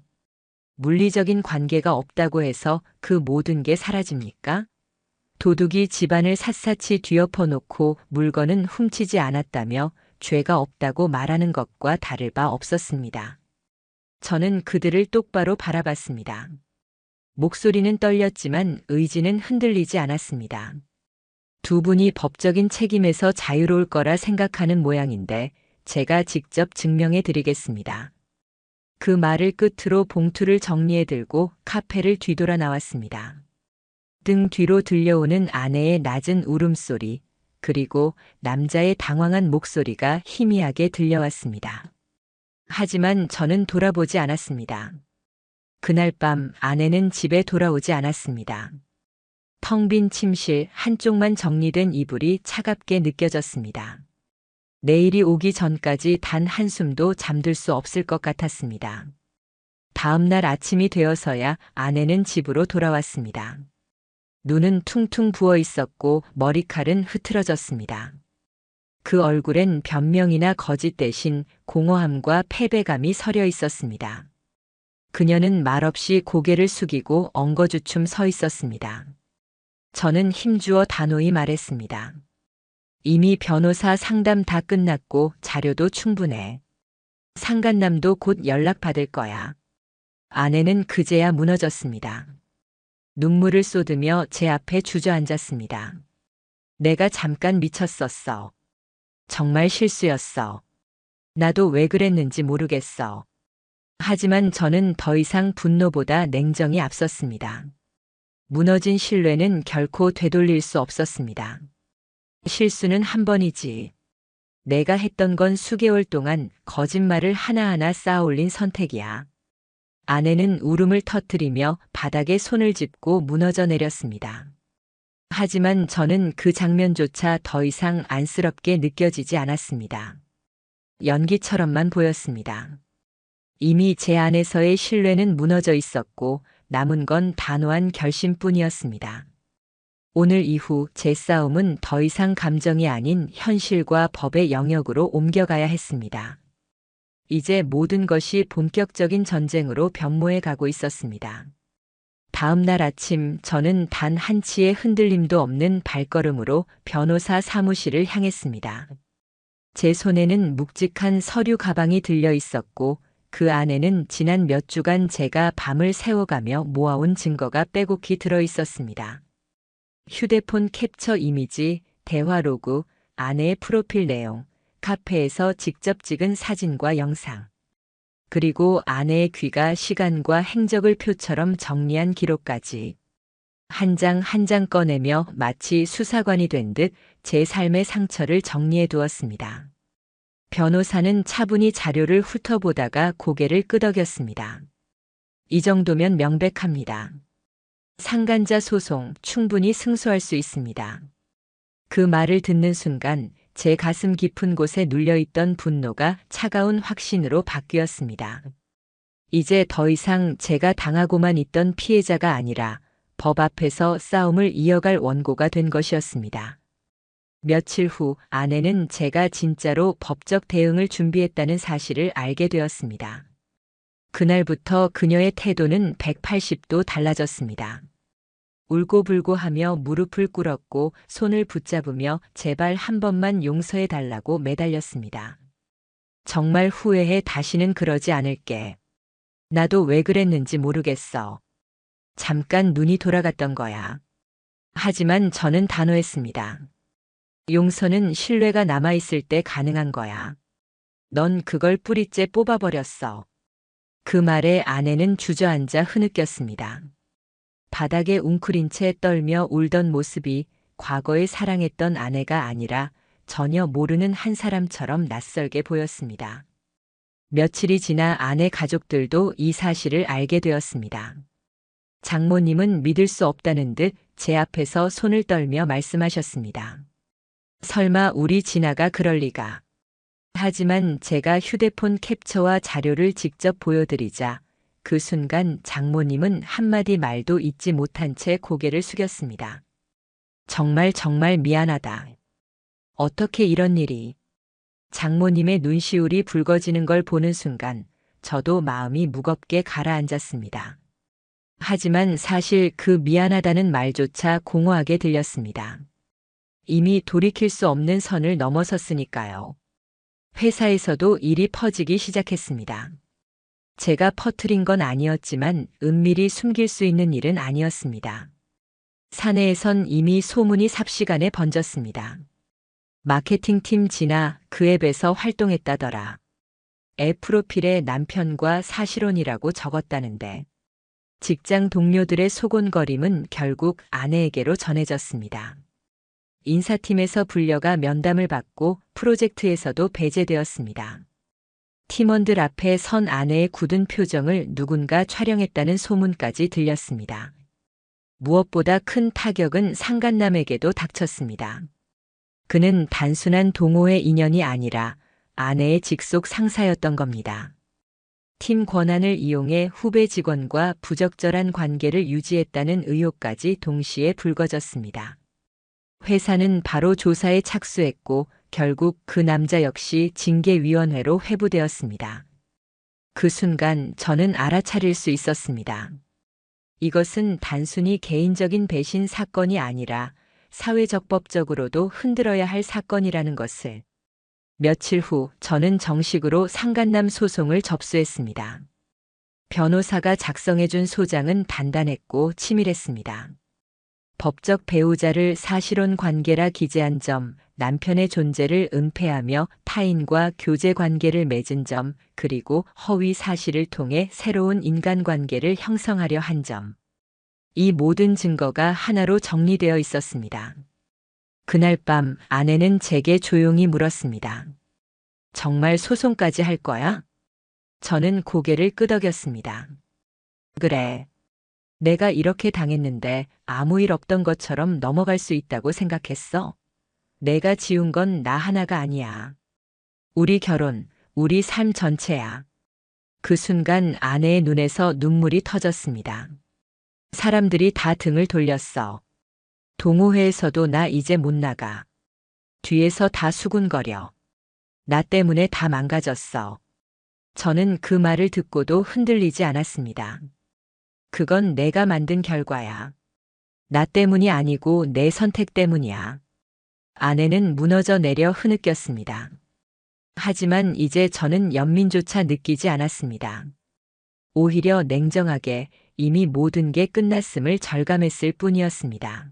물리적인 관계가 없다고 해서 그 모든 게 사라집니까? 도둑이 집안을 샅샅이 뒤엎어 놓고 물건은 훔치지 않았다며 죄가 없다고 말하는 것과 다를 바 없었습니다. 저는 그들을 똑바로 바라봤습니다. 목소리는 떨렸지만 의지는 흔들리지 않았습니다. 두 분이 법적인 책임에서 자유로울 거라 생각하는 모양인데 제가 직접 증명해 드리겠습니다. 그 말을 끝으로 봉투를 정리해 들고 카페를 뒤돌아 나왔습니다. 등 뒤로 들려오는 아내의 낮은 울음소리, 그리고 남자의 당황한 목소리가 희미하게 들려왔습니다. 하지만 저는 돌아보지 않았습니다. 그날 밤 아내는 집에 돌아오지 않았습니다. 텅 빈 침실 한쪽만 정리된 이불이 차갑게 느껴졌습니다. 내일이 오기 전까지 단 한숨도 잠들 수 없을 것 같았습니다. 다음 날 아침이 되어서야 아내는 집으로 돌아왔습니다. 눈은 퉁퉁 부어 있었고 머리칼은 흐트러졌습니다. 그 얼굴엔 변명이나 거짓 대신 공허함과 패배감이 서려 있었습니다. 그녀는 말없이 고개를 숙이고 엉거주춤 서 있었습니다. 저는 힘주어 단호히 말했습니다. 이미 변호사 상담 다 끝났고 자료도 충분해. 상간남도 곧 연락받을 거야. 아내는 그제야 무너졌습니다. 눈물을 쏟으며 제 앞에 주저앉았습니다. 내가 잠깐 미쳤었어. 정말 실수였어. 나도 왜 그랬는지 모르겠어. 하지만 저는 더 이상 분노보다 냉정이 앞섰습니다. 무너진 신뢰는 결코 되돌릴 수 없었습니다. 실수는 한 번이지. 내가 했던 건 수개월 동안 거짓말을 하나하나 쌓아올린 선택이야. 아내는 울음을 터뜨리며 바닥에 손을 짚고 무너져 내렸습니다. 하지만 저는 그 장면조차 더 이상 안쓰럽게 느껴지지 않았습니다. 연기처럼만 보였습니다. 이미 제 안에서의 신뢰는 무너져 있었고 남은 건 단호한 결심뿐이었습니다. 오늘 이후 제 싸움은 더 이상 감정이 아닌 현실과 법의 영역으로 옮겨가야 했습니다. 이제 모든 것이 본격적인 전쟁으로 변모해 가고 있었습니다. 다음 날 아침 저는 단 한치의 흔들림도 없는 발걸음으로 변호사 사무실을 향했습니다. 제 손에는 묵직한 서류 가방이 들려 있었고 그 안에는 지난 몇 주간 제가 밤을 새워가며 모아온 증거가 빼곡히 들어 있었습니다. 휴대폰 캡처 이미지, 대화 로그, 아내의 프로필 내용, 카페에서 직접 찍은 사진과 영상. 그리고 아내의 귀가 시간과 행적을 표처럼 정리한 기록까지. 한 장 한 장 꺼내며 마치 수사관이 된 듯 제 삶의 상처를 정리해 두었습니다. 변호사는 차분히 자료를 훑어보다가 고개를 끄덕였습니다. 이 정도면 명백합니다. 상간자 소송 충분히 승소할 수 있습니다. 그 말을 듣는 순간 제 가슴 깊은 곳에 눌려있던 분노가 차가운 확신으로 바뀌었습니다. 이제 더 이상 제가 당하고만 있던 피해자가 아니라 법 앞에서 싸움을 이어갈 원고가 된 것이었습니다. 며칠 후 아내는 제가 진짜로 법적 대응을 준비했다는 사실을 알게 되었습니다. 그날부터 그녀의 태도는 180도 달라졌습니다. 울고불고 하며 무릎을 꿇었고 손을 붙잡으며 제발 한 번만 용서해 달라고 매달렸습니다. 정말 후회해 다시는 그러지 않을게. 나도 왜 그랬는지 모르겠어. 잠깐 눈이 돌아갔던 거야. 하지만 저는 단호했습니다. 용서는 신뢰가 남아있을 때 가능한 거야. 넌 그걸 뿌리째 뽑아버렸어. 그 말에 아내는 주저앉아 흐느꼈습니다. 바닥에 웅크린 채 떨며 울던 모습이 과거에 사랑했던 아내가 아니라 전혀 모르는 한 사람처럼 낯설게 보였습니다. 며칠이 지나 아내 가족들도 이 사실을 알게 되었습니다. 장모님은 믿을 수 없다는 듯 제 앞에서 손을 떨며 말씀하셨습니다. 설마 우리 진아가 그럴 리가. 하지만 제가 휴대폰 캡처와 자료를 직접 보여드리자 그 순간 장모님은 한마디 말도 잊지 못한 채 고개를 숙였습니다. 정말 미안하다. 어떻게 이런 일이. 장모님의 눈시울이 붉어지는 걸 보는 순간 저도 마음이 무겁게 가라앉았습니다. 하지만 사실 그 미안하다는 말조차 공허하게 들렸습니다. 이미 돌이킬 수 없는 선을 넘어섰으니까요. 회사에서도 일이 퍼지기 시작했습니다. 제가 퍼뜨린 건 아니었지만 은밀히 숨길 수 있는 일은 아니었습니다. 사내에선 이미 소문이 삽시간에 번졌습니다. 마케팅팀 진아 그 앱에서 활동했다더라. 앱 프로필에 남편과 사실혼이라고 적었다는데 직장 동료들의 소곤거림은 결국 아내에게로 전해졌습니다. 인사팀에서 불려가 면담을 받고 프로젝트에서도 배제되었습니다. 팀원들 앞에 선 아내의 굳은 표정을 누군가 촬영했다는 소문까지 들렸습니다. 무엇보다 큰 타격은 상간남에게도 닥쳤습니다. 그는 단순한 동호회 인연이 아니라 아내의 직속 상사였던 겁니다. 팀 권한을 이용해 후배 직원과 부적절한 관계를 유지했다는 의혹까지 동시에 불거졌습니다. 회사는 바로 조사에 착수했고 결국 그 남자 역시 징계위원회로 회부되었습니다. 그 순간 저는 알아차릴 수 있었습니다. 이것은 단순히 개인적인 배신 사건이 아니라 사회적법적으로도 흔들어야 할 사건이라는 것을. 며칠 후 저는 정식으로 상간남 소송을 접수했습니다. 변호사가 작성해준 소장은 단단했고 치밀했습니다. 법적 배우자를 사실혼 관계라 기재한 점, 남편의 존재를 은폐하며 타인과 교제 관계를 맺은 점, 그리고 허위 사실을 통해 새로운 인간관계를 형성하려 한 점. 이 모든 증거가 하나로 정리되어 있었습니다. 그날 밤 아내는 제게 조용히 물었습니다. 정말 소송까지 할 거야? 저는 고개를 끄덕였습니다. 그래. 내가 이렇게 당했는데 아무 일 없던 것처럼 넘어갈 수 있다고 생각했어? 내가 지운 건 나 하나가 아니야. 우리 결혼, 우리 삶 전체야. 그 순간 아내의 눈에서 눈물이 터졌습니다. 사람들이 다 등을 돌렸어. 동호회에서도 나 이제 못 나가. 뒤에서 다 수군거려. 나 때문에 다 망가졌어. 저는 그 말을 듣고도 흔들리지 않았습니다. 그건 내가 만든 결과야. 나 때문이 아니고 내 선택 때문이야. 아내는 무너져 내려 흐느꼈습니다. 하지만 이제 저는 연민조차 느끼지 않았습니다. 오히려 냉정하게 이미 모든 게 끝났음을 절감했을 뿐이었습니다.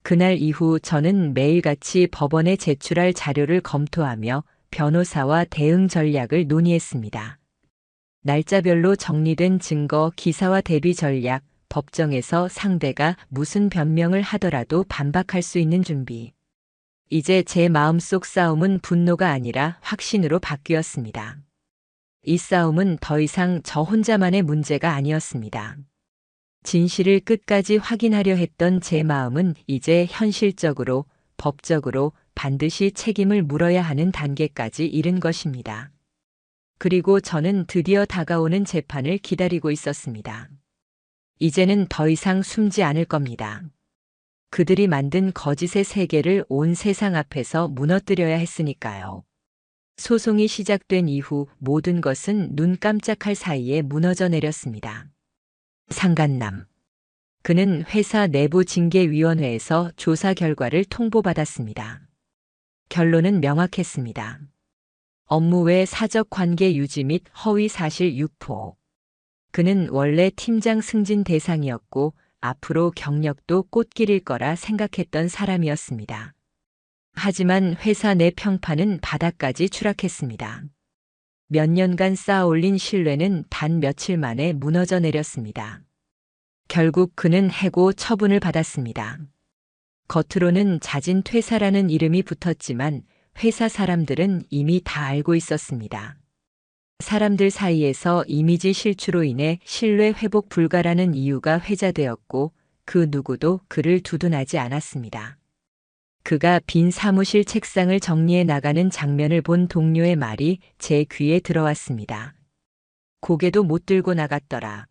그날 이후 저는 매일같이 법원에 제출할 자료를 검토하며 변호사와 대응 전략을 논의했습니다. 날짜별로 정리된 증거, 기사와 대비 전략, 법정에서 상대가 무슨 변명을 하더라도 반박할 수 있는 준비. 이제 제 마음속 싸움은 분노가 아니라 확신으로 바뀌었습니다. 이 싸움은 더 이상 저 혼자만의 문제가 아니었습니다. 진실을 끝까지 확인하려 했던 제 마음은 이제 현실적으로, 법적으로 반드시 책임을 물어야 하는 단계까지 이른 것입니다. 그리고 저는 드디어 다가오는 재판을 기다리고 있었습니다. 이제는 더 이상 숨지 않을 겁니다. 그들이 만든 거짓의 세계를 온 세상 앞에서 무너뜨려야 했으니까요. 소송이 시작된 이후 모든 것은 눈 깜짝할 사이에 무너져 내렸습니다. 상간남. 그는 회사 내부 징계위원회에서 조사 결과를 통보받았습니다. 결론은 명확했습니다. 업무 외 사적 관계 유지 및 허위 사실 유포. 그는 원래 팀장 승진 대상이었고 앞으로 경력도 꽃길일 거라 생각했던 사람이었습니다. 하지만 회사 내 평판은 바닥까지 추락했습니다. 몇 년간 쌓아올린 신뢰는 단 며칠 만에 무너져 내렸습니다. 결국 그는 해고 처분을 받았습니다. 겉으로는 자진 퇴사라는 이름이 붙었지만 회사 사람들은 이미 다 알고 있었습니다. 사람들 사이에서 이미지 실추로 인해 신뢰 회복 불가라는 이유가 회자되었고 그 누구도 그를 두둔하지 않았습니다. 그가 빈 사무실 책상을 정리해 나가는 장면을 본 동료의 말이 제 귀에 들어왔습니다. 고개도 못 들고 나갔더라.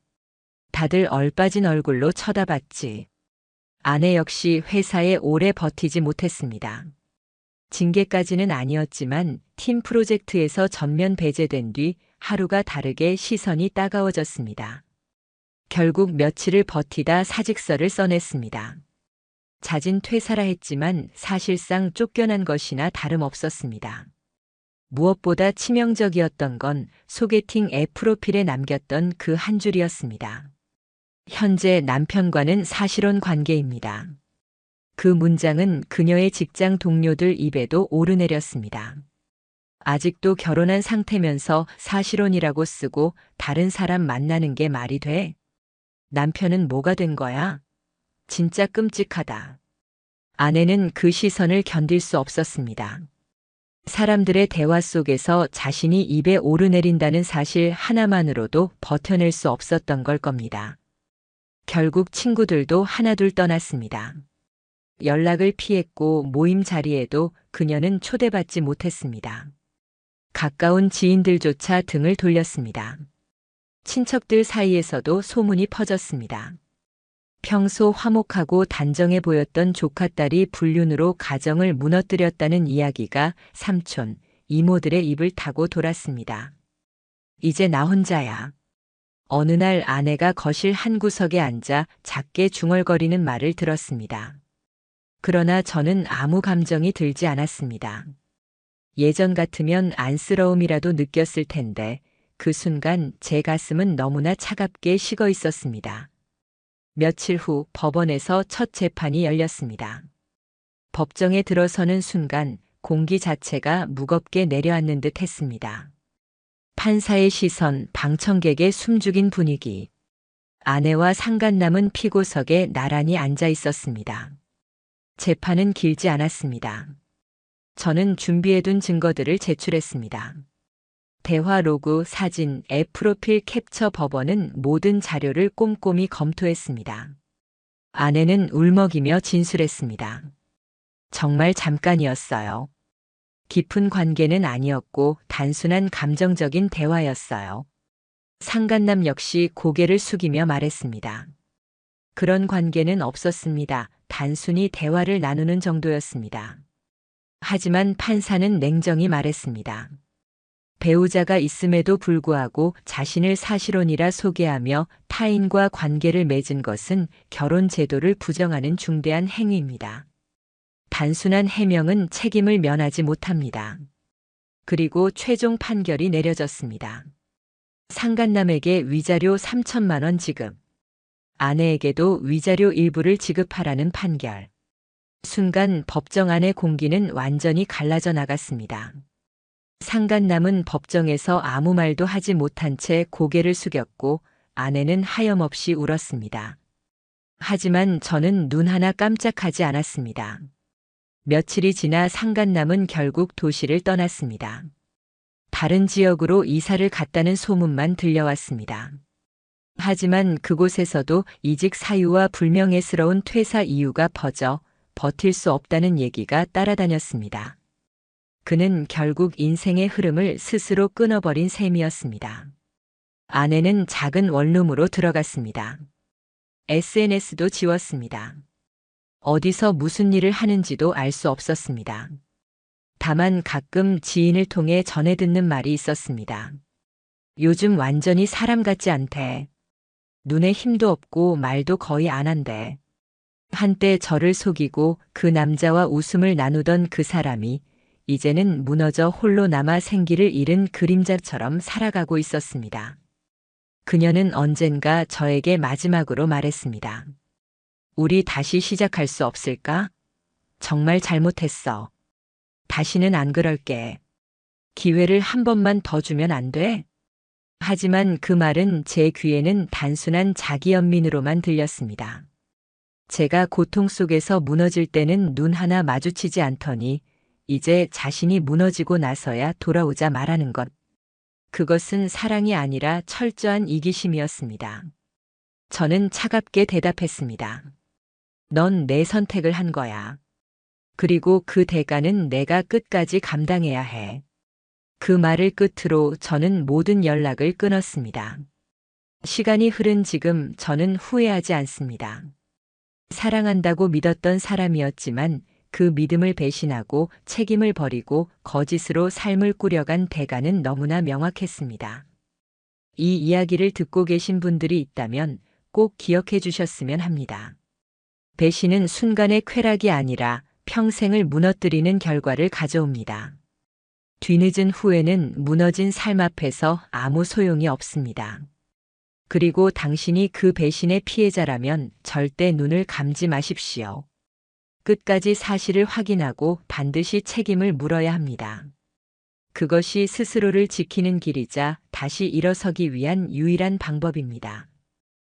다들 얼빠진 얼굴로 쳐다봤지. 아내 역시 회사에 오래 버티지 못했습니다. 징계까지는 아니었지만 팀 프로젝트에서 전면 배제된 뒤 하루가 다르게 시선이 따가워졌습니다. 결국 며칠을 버티다 사직서를 써냈습니다. 자진 퇴사라 했지만 사실상 쫓겨난 것이나 다름없었습니다. 무엇보다 치명적이었던 건 소개팅 앱 프로필에 남겼던 그 한 줄이었습니다. 현재 남편과는 사실혼 관계입니다. 그 문장은 그녀의 직장 동료들 입에도 오르내렸습니다. 아직도 결혼한 상태면서 사실혼이라고 쓰고 다른 사람 만나는 게 말이 돼? 남편은 뭐가 된 거야? 진짜 끔찍하다. 아내는 그 시선을 견딜 수 없었습니다. 사람들의 대화 속에서 자신이 입에 오르내린다는 사실 하나만으로도 버텨낼 수 없었던 걸 겁니다. 결국 친구들도 하나둘 떠났습니다. 연락을 피했고 모임 자리에도 그녀는 초대받지 못했습니다. 가까운 지인들조차 등을 돌렸습니다. 친척들 사이에서도 소문이 퍼졌습니다. 평소 화목하고 단정해 보였던 조카딸이 불륜으로 가정을 무너뜨렸다는 이야기가 삼촌, 이모들의 입을 타고 돌았습니다. 이제 나 혼자야. 어느 날 아내가 거실 한 구석에 앉아 작게 중얼거리는 말을 들었습니다. 그러나 저는 아무 감정이 들지 않았습니다. 예전 같으면 안쓰러움이라도 느꼈을 텐데 그 순간 제 가슴은 너무나 차갑게 식어 있었습니다. 며칠 후 법원에서 첫 재판이 열렸습니다. 법정에 들어서는 순간 공기 자체가 무겁게 내려앉는 듯 했습니다. 판사의 시선, 방청객의 숨죽인 분위기. 아내와 상간남은 피고석에 나란히 앉아 있었습니다. 재판은 길지 않았습니다. 저는 준비해둔 증거들을 제출했습니다. 대화 로그, 사진, 앱 프로필 캡처. 법원은 모든 자료를 꼼꼼히 검토했습니다. 아내는 울먹이며 진술했습니다. 정말 잠깐이었어요. 깊은 관계는 아니었고 단순한 감정적인 대화였어요. 상간남 역시 고개를 숙이며 말했습니다. 그런 관계는 없었습니다. 단순히 대화를 나누는 정도였습니다. 하지만 판사는 냉정히 말했습니다. 배우자가 있음에도 불구하고 자신을 사실혼이라 소개하며 타인과 관계를 맺은 것은 결혼 제도를 부정하는 중대한 행위입니다. 단순한 해명은 책임을 면하지 못합니다. 그리고 최종 판결이 내려졌습니다. 상간남에게 위자료 3천만 원 지급. 아내에게도 위자료 일부를 지급하라는 판결. 순간 법정 안의 공기는 완전히 갈라져 나갔습니다. 상간남은 법정에서 아무 말도 하지 못한 채 고개를 숙였고 아내는 하염없이 울었습니다. 하지만 저는 눈 하나 깜짝하지 않았습니다. 며칠이 지나 상간남은 결국 도시를 떠났습니다. 다른 지역으로 이사를 갔다는 소문만 들려왔습니다. 하지만 그곳에서도 이직 사유와 불명예스러운 퇴사 이유가 퍼져 버틸 수 없다는 얘기가 따라다녔습니다. 그는 결국 인생의 흐름을 스스로 끊어버린 셈이었습니다. 아내는 작은 원룸으로 들어갔습니다. SNS도 지웠습니다. 어디서 무슨 일을 하는지도 알 수 없었습니다. 다만 가끔 지인을 통해 전해 듣는 말이 있었습니다. 요즘 완전히 사람 같지 않대. 눈에 힘도 없고 말도 거의 안 한대. 한때 저를 속이고 그 남자와 웃음을 나누던 그 사람이 이제는 무너져 홀로 남아 생기를 잃은 그림자처럼 살아가고 있었습니다. 그녀는 언젠가 저에게 마지막으로 말했습니다. 우리 다시 시작할 수 없을까? 정말 잘못했어. 다시는 안 그럴게. 기회를 한 번만 더 주면 안 돼? 하지만 그 말은 제 귀에는 단순한 자기연민으로만 들렸습니다. 제가 고통 속에서 무너질 때는 눈 하나 마주치지 않더니 이제 자신이 무너지고 나서야 돌아오자 말하는 것. 그것은 사랑이 아니라 철저한 이기심이었습니다. 저는 차갑게 대답했습니다. 넌 내 선택을 한 거야. 그리고 그 대가는 내가 끝까지 감당해야 해. 그 말을 끝으로 저는 모든 연락을 끊었습니다. 시간이 흐른 지금 저는 후회하지 않습니다. 사랑한다고 믿었던 사람이었지만 그 믿음을 배신하고 책임을 버리고 거짓으로 삶을 꾸려간 대가는 너무나 명확했습니다. 이 이야기를 듣고 계신 분들이 있다면 꼭 기억해 주셨으면 합니다. 배신은 순간의 쾌락이 아니라 평생을 무너뜨리는 결과를 가져옵니다. 뒤늦은 후회는 무너진 삶 앞에서 아무 소용이 없습니다. 그리고 당신이 그 배신의 피해자라면 절대 눈을 감지 마십시오. 끝까지 사실을 확인하고 반드시 책임을 물어야 합니다. 그것이 스스로를 지키는 길이자 다시 일어서기 위한 유일한 방법입니다.